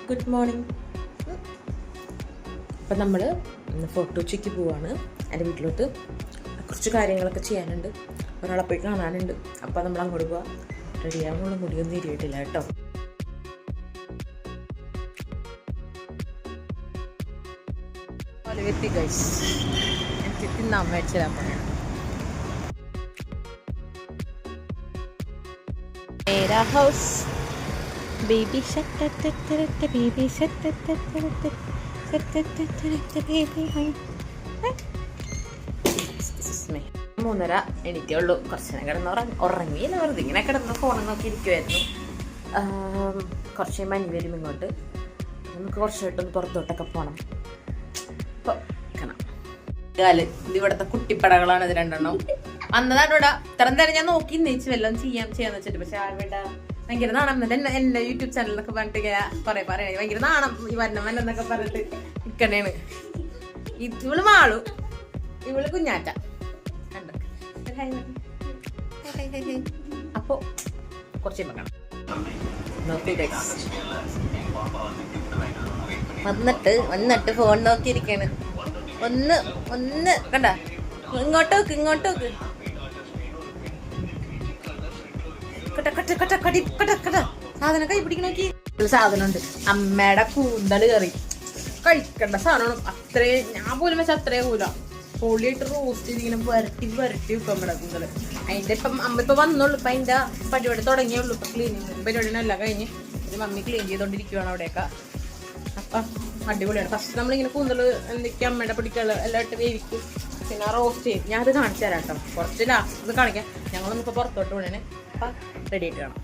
Good morning. അപ്പം നമ്മൾ photo ഉച്ചയ്ക്ക് പോവാണ് എൻ്റെ വീട്ടിലോട്ട്. കുറച്ച് കാര്യങ്ങളൊക്കെ ചെയ്യാനുണ്ട്, ഒരാളെ പോയി കാണാനുണ്ട്. അപ്പം നമ്മൾ അങ്ങോട്ട് പോവാം. റെഡിയാകുമ്പോൾ മുടിയൊന്നും ഇരിയിട്ടില്ല കേട്ടോ. എത്തി ഗൈസ്, എനിക്ക് തിന്നാൻ മേടിച്ചാൽ മേരാ ഹൗസ് ബേബി ബേബി 3:30 എണീറ്റേ ഉള്ളൂ. കുറച്ച് നേരം കിടന്ന് ഉറങ്ങിയില്ല, വെറുതെ ഇങ്ങനെ കിടന്ന് ഫോണിൽ നോക്കി ഇരിക്കുമായിരുന്നു. കുറച്ച് മഞ്ഞ് വരും ഇങ്ങോട്ട്. നമുക്ക് കുറച്ചായിട്ടൊന്ന് പുറത്തോട്ടൊക്കെ പോകണം. ഇത് ഇവിടുത്തെ കുട്ടിപ്പടകളാണ്. ഇത് രണ്ടെണ്ണം വന്നതാണ് ഇവിടെ. ഇത്രയും നേരം ഞാൻ നോക്കി നെയ്ച്ച് വല്ലതും ചെയ്യാന്ന് വെച്ചിട്ട്, പക്ഷെ ആരുടെ ഭയങ്കര നാണം. എന്റെ യൂട്യൂബ് ചാനലിലൊക്കെ പറഞ്ഞിട്ട് പറയണേ ഭയങ്കര നാണം ഈ വന്നൊക്കെ പറഞ്ഞിട്ട് നിക്കണേണ്. ഇവള് മാളു, ഇവള് കുഞ്ഞാറ്റ. അപ്പൊ കുറച്ച് വെക്കണം. വന്നിട്ട് ഫോൺ നോക്കിയിരിക്കാണ്. ഒന്ന് കണ്ട, ഇങ്ങോട്ടോക്ക് സാധനം കൈ പിടിക്കണ നോക്കി. സാധനം ഉണ്ട്, അമ്മയുടെ കൂന്തല് കറി. കഴിക്കേണ്ട സാധനമാണ്. അത്രയും ഞാൻ പോലും വെച്ചാൽ അത്രേ കൂല. പൊളിയായിട്ട് റോസ്റ്റ് ചെയ്തിങ്ങനെ വരട്ടി വെക്കും അമ്മയുടെ കൂന്തല്. അതിന്റെ ഇപ്പം അമ്മ ഇപ്പൊ വന്നോളൂ. ഇപ്പൊ അതിന്റെ പരിപാടി തുടങ്ങിയുള്ളൂ. ഇപ്പൊ ക്ലീനിങ് പരിപാടിനെല്ലാം കഴിഞ്ഞ് മമ്മി ക്ലീൻ ചെയ്തോണ്ടിരിക്കുവാണ് അവിടെയൊക്കെ. അപ്പം അടിപൊളിയാണ്. ഫസ്റ്റ് നമ്മളിങ്ങനെ കൂന്തല് എന്തൊക്കെ അമ്മയുടെ പിടിക്കുള്ള എല്ലാം ഇട്ട് വേവിക്കും, പിന്നെ റോസ്റ്റ് ചെയ്യും. ഞാൻ അത് കാണിച്ചു തരാം കേട്ടോ. കുറച്ച് ലാസ്റ്റ് ഇത് കാണിക്കാം. ഞങ്ങളൊന്നിപ്പോൾ പുറത്തോട്ട് വിടണേ. അപ്പം റെഡി ആയിട്ട് കാണാം.